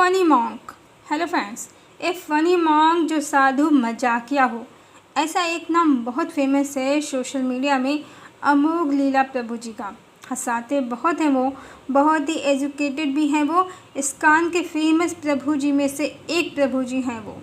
Funny monk. Hello friends, ए funny monk जो साधु मजाकिया हो, ऐसा एक नाम बहुत फेमस है सोशल मीडिया में अमोघ लीला प्रभु जी का। हंसाते बहुत हैं वो, बहुत ही एजुकेटेड भी हैं वो। इस्कॉन के फेमस प्रभु जी में से एक प्रभु जी हैं वो।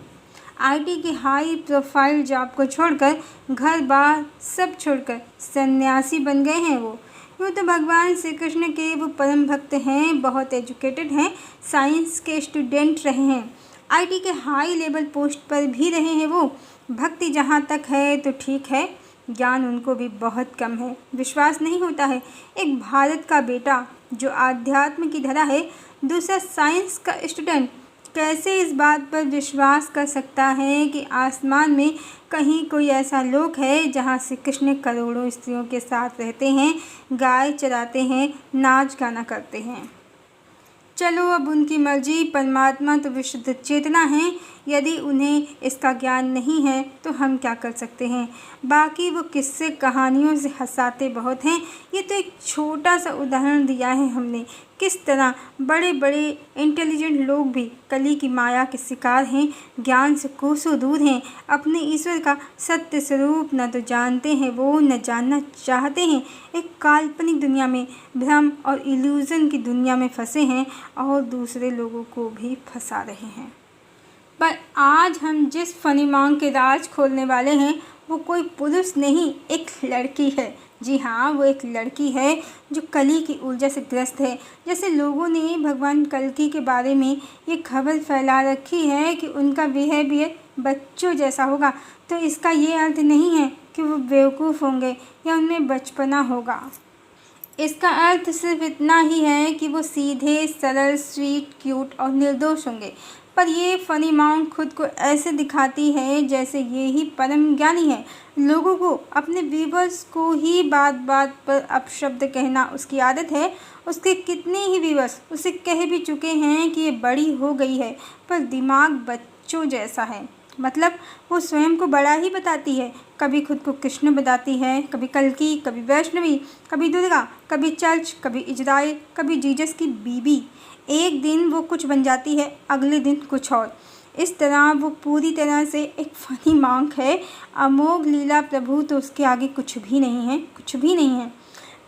आईटी की हाई प्रोफाइल जॉब को छोड़कर, घर बार सब छोड़कर सन्यासी बन गए हैं वो। यूँ तो भगवान श्री कृष्ण के वो परम भक्त हैं, बहुत एजुकेटेड हैं, साइंस के स्टूडेंट रहे हैं, आईटी के हाई लेवल पोस्ट पर भी रहे हैं वो। भक्ति जहाँ तक है तो ठीक है, ज्ञान उनको भी बहुत कम है। विश्वास नहीं होता है एक भारत का बेटा जो आध्यात्म की धरा है, दूसरा साइंस का स्टूडेंट कैसे इस बात पर विश्वास कर सकता है कि आसमान में कहीं कोई ऐसा लोक है जहाँ श्री कृष्ण करोड़ों स्त्रियों के साथ रहते हैं, गाय चराते हैं, नाच गाना करते हैं। चलो अब उनकी मर्जी, परमात्मा तो विशुद्ध चेतना है, यदि उन्हें इसका ज्ञान नहीं है तो हम क्या कर सकते हैं। बाकी वो किस्से कहानियों से हंसाते बहुत हैं। ये तो एक छोटा सा उदाहरण दिया है हमने, किस तरह बड़े बड़े इंटेलिजेंट लोग भी कली की माया के शिकार हैं, ज्ञान से कोसों दूर हैं, अपने ईश्वर का सत्य स्वरूप न तो जानते हैं वो, न जानना चाहते हैं। एक काल्पनिक दुनिया में, भ्रम और इल्यूज़न की दुनिया में फंसे हैं और दूसरे लोगों को भी फंसा रहे हैं। पर आज हम जिस फनी मॉन्क के राज खोलने वाले हैं वो कोई पुरुष नहीं, एक लड़की है। जी हाँ, वो एक लड़की है जो कली की ऊर्जा से ग्रस्त है। जैसे लोगों ने भगवान कल्कि के बारे में ये खबर फैला रखी है कि उनका बिहेवियर बच्चों जैसा होगा, तो इसका ये अर्थ नहीं है कि वो बेवकूफ़ होंगे या उनमें बचपना होगा। इसका अर्थ सिर्फ इतना ही है कि वो सीधे, सरल, स्वीट, क्यूट और निर्दोष होंगे। पर ये फनी मॉन्क खुद को ऐसे दिखाती है जैसे ये ही परम ज्ञानी है। लोगों को, अपने व्यूवर्स को ही बात बात पर अपशब्द कहना उसकी आदत है। उसके कितने ही व्यूवर्स उसे कह भी चुके हैं कि ये बड़ी हो गई है पर दिमाग बच्चों जैसा है। मतलब वो स्वयं को बड़ा ही बताती है, कभी खुद को कृष्ण बताती है, कभी कल्कि, कभी वैष्णवी, कभी दुर्गा, कभी चर्च, कभी इजराइल, कभी जीसस की बीबी। एक दिन वो कुछ बन जाती है, अगले दिन कुछ और। इस तरह वो पूरी तरह से एक फनी मॉन्क है। अमोघ लीला प्रभु तो उसके आगे कुछ भी नहीं है, कुछ भी नहीं है।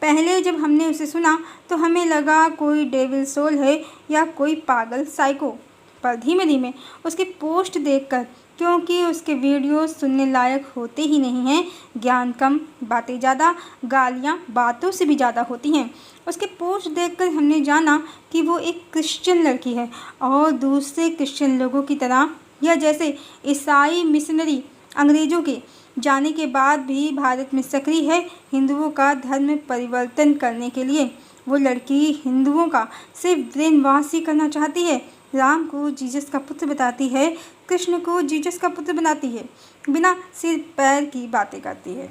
पहले जब हमने उसे सुना तो हमें लगा कोई डेविल सोल है या कोई पागल साइको, पर धीमे धीमे उसके पोस्ट देखकर, क्योंकि उसके वीडियोस सुनने लायक होते ही नहीं हैं, ज्ञान कम, बातें ज़्यादा, गालियाँ बातों से भी ज़्यादा होती हैं, उसके पोस्ट देखकर हमने जाना कि वो एक क्रिश्चियन लड़की है और दूसरे क्रिश्चियन लोगों की तरह, या जैसे ईसाई मिशनरी अंग्रेज़ों के जाने के बाद भी भारत में सक्रिय है हिंदुओं का धर्म परिवर्तन करने के लिए। वो लड़की हिंदुओं का सिर्फ ब्रेन वॉश ही करना चाहती है। राम को जीसस का पुत्र बताती है, कृष्ण को जीसस का पुत्र बनाती है, बिना सिर पैर की बातें करती है।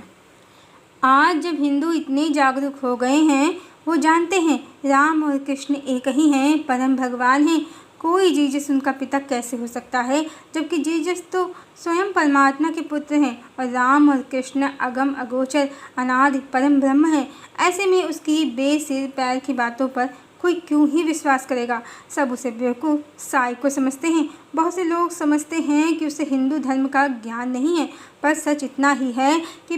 आज जब हिंदू इतने जागरूक हो गए हैं, वो जानते हैं राम और कृष्ण एक ही हैं, परम भगवान हैं। कोई जीसस उनका पिता कैसे हो सकता है, जबकि जीसस तो स्वयं परमात्मा के पुत्र हैं और राम और कृष्ण अगम अगोचर अनादि परम ब्रह्म हैं। ऐसे में उसकी बेसिर पैर की बातों पर कोई क्यों ही विश्वास करेगा। सब उसे बेवकूफ़, साइको समझते हैं। बहुत से लोग समझते हैं कि उसे हिंदू धर्म का ज्ञान नहीं है, पर सच इतना ही है कि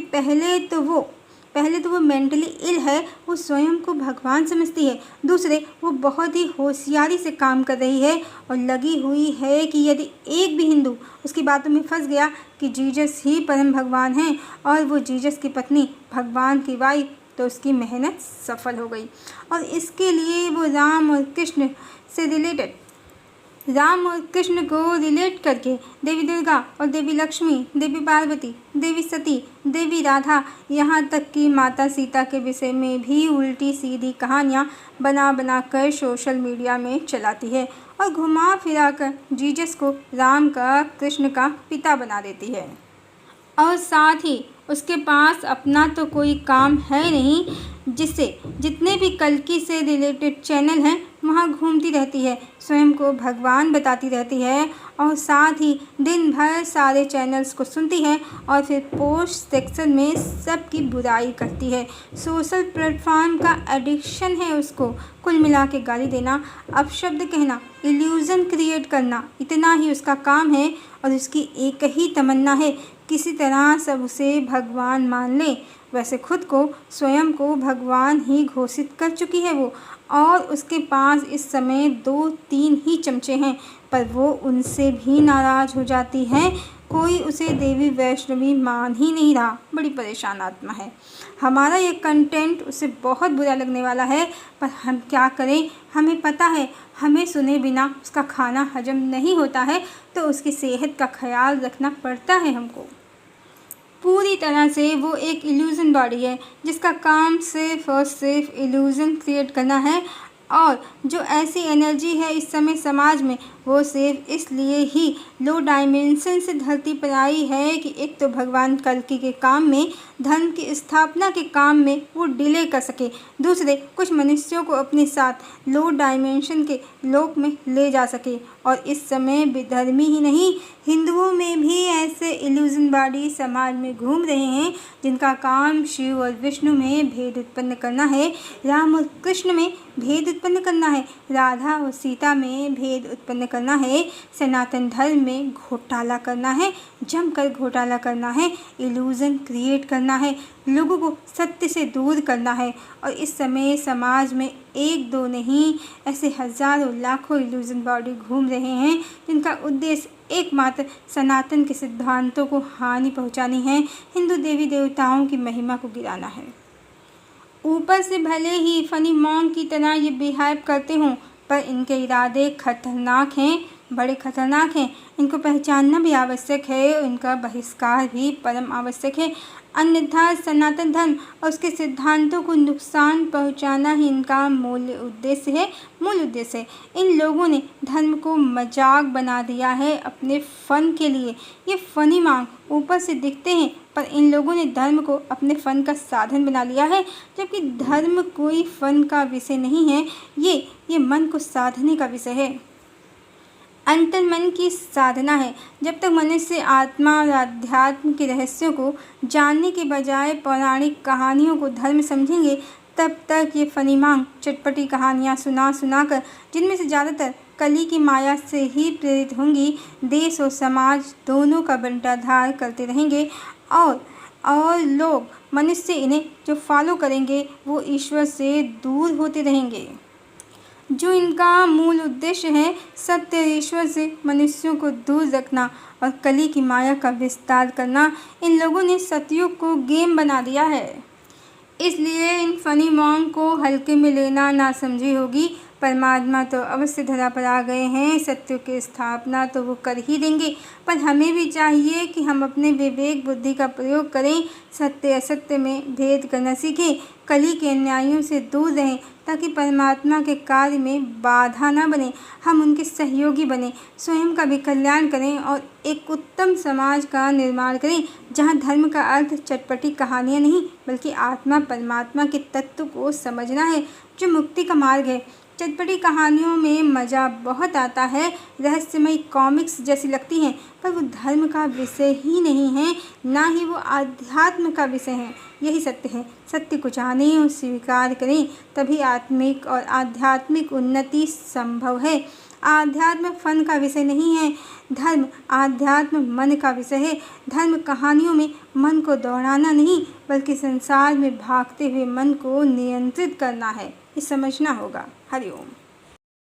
पहले तो वो मेंटली इल है, वो स्वयं को भगवान समझती है। दूसरे, वो बहुत ही होशियारी से काम कर रही है और लगी हुई है कि यदि एक भी हिंदू उसकी बातों में फंस गया कि जीसस ही परम भगवान हैं और वो जीसस की पत्नी भगवान की वाइफ, तो उसकी मेहनत सफल हो गई। और इसके लिए वो राम और कृष्ण को रिलेट करके देवी दुर्गा और देवी लक्ष्मी, देवी पार्वती, देवी सती, देवी राधा, यहाँ तक कि माता सीता के विषय में भी उल्टी सीधी कहानियाँ बना बना कर सोशल मीडिया में चलाती है और घुमा फिरा कर जीसस को राम का, कृष्ण का पिता बना देती है। और साथ ही उसके पास अपना तो कोई काम है नहीं, जिससे जितने भी कल्कि से रिलेटेड चैनल हैं वहाँ घूमती रहती है, स्वयं को भगवान बताती रहती है और साथ ही दिन भर सारे चैनल्स को सुनती है और फिर पोस्ट सेक्शन में सबकी बुराई करती है। सोशल प्लेटफॉर्म का एडिक्शन है उसको। कुल मिला के गाली देना, अपशब्द कहना, इल्यूज़न क्रिएट करना, इतना ही उसका काम है और उसकी एक ही तमन्ना है, किसी तरह सब उसे भगवान मान ले। वैसे खुद को स्वयं को भगवान ही घोषित कर चुकी है वो, और उसके पास इस समय 2-3 ही चमचे हैं, पर वो उनसे भी नाराज़ हो जाती है। कोई उसे देवी वैष्णवी मान ही नहीं रहा। बड़ी परेशान आत्मा है। हमारा ये कंटेंट उसे बहुत बुरा लगने वाला है, पर हम क्या करें। हमें पता है हमें सुने बिना उसका खाना हजम नहीं होता है, तो उसकी सेहत का ख्याल रखना पड़ता है हमको। पूरी तरह से वो एक इल्यूज़न बॉडी है जिसका काम सिर्फ और सिर्फ इल्यूज़न क्रिएट करना है, और जो ऐसी एनर्जी है इस समय समाज में, वो सिर्फ इसलिए ही लो डायमेंशन से धरती पर आई है कि एक तो भगवान कल्कि के काम में, धर्म की स्थापना के काम में वो डिले कर सके, दूसरे कुछ मनुष्यों को अपने साथ लो डायमेंशन के लोक में ले जा सके। और इस समय विधर्मी ही नहीं, हिंदुओं में भी ऐसे इल्यूज़न बॉडी समाज में घूम रहे हैं जिनका काम शिव और विष्णु में भेद उत्पन्न करना है, राम और कृष्ण में भेद उत्पन्न करना है, राधा और सीता में भेद उत्पन्न करना है, सनातन धर्म में घोटाला करना है, जमकर घोटाला करना है, इल्यूज़न क्रिएट करना है, लोगों को सत्य से दूर करना है। और इस समय समाज में 1-2 नहीं, ऐसे हज़ारों लाखों इल्यूज़न बॉडी घूम रहे हैं जिनका उद्देश्य एकमात्र सनातन के सिद्धांतों को हानि पहुंचानी है, हिंदू देवी देवताओं की महिमा को गिराना है। ऊपर से भले ही फनी मॉन्ग की तरह ये बिहेव करते हों, पर इनके इरादे खतरनाक हैं, बड़े खतरनाक हैं। इनको पहचानना भी आवश्यक है और इनका बहिष्कार भी परम आवश्यक है, अन्यथा सनातन धर्म और उसके सिद्धांतों को नुकसान पहुंचाना ही इनका मूल उद्देश्य है। इन लोगों ने धर्म को मजाक बना दिया है अपने फ़न के लिए। ये फनी मॉन्ग ऊपर से दिखते हैं, पर इन लोगों ने धर्म को अपने फ़न का साधन बना लिया है, जबकि धर्म कोई फ़न का विषय नहीं है, ये मन को साधने का विषय है, अंतर मन की साधना है। जब तक मनुष्य आत्मा और अध्यात्म के रहस्यों को जानने के बजाय पौराणिक कहानियों को धर्म समझेंगे, तब तक ये फनी मॉन्ग चटपटी कहानियाँ सुना कर, जिनमें से ज़्यादातर कली की माया से ही प्रेरित होंगी, देश और समाज दोनों का बंटाधार करते रहेंगे, और लोग, मनुष्य इन्हें जो फॉलो करेंगे वो ईश्वर से दूर होते रहेंगे। जो इनका मूल उद्देश्य है, सत्य और ईश्वर से मनुष्यों को दूर रखना और कली की माया का विस्तार करना, इन लोगों ने सतयुग को गेम बना दिया है। इसलिए इन फनी मॉन्ग को हल्के में लेना ना समझी होगी। परमात्मा तो अवश्य धरा पर आ गए हैं, सत्य की स्थापना तो वो कर ही देंगे, पर हमें भी चाहिए कि हम अपने विवेक बुद्धि का प्रयोग करें, सत्य असत्य में भेद करना सीखें, कली के अन्यायों से दूर रहें, ताकि परमात्मा के कार्य में बाधा ना बने, हम उनके सहयोगी बने, स्वयं का भी कल्याण करें और एक उत्तम समाज का निर्माण करें, जहाँ धर्म का अर्थ चटपटी कहानियाँ नहीं, बल्कि आत्मा परमात्मा के तत्व को समझना है, जो मुक्ति का मार्ग है। चटपटी कहानियों में मज़ा बहुत आता है, रहस्यमयी कॉमिक्स जैसी लगती हैं, पर वो धर्म का विषय ही नहीं है, ना ही वो आध्यात्म का विषय है। यही सत्य है। सत्य को जानें और स्वीकार करें, तभी आत्मिक और आध्यात्मिक उन्नति संभव है। आध्यात्म फन का विषय नहीं है, धर्म आध्यात्म मन का विषय है। धर्म कहानियों में मन को दौड़ाना नहीं, बल्कि संसार में भागते हुए मन को नियंत्रित करना है। ये समझना होगा। हरि ओम।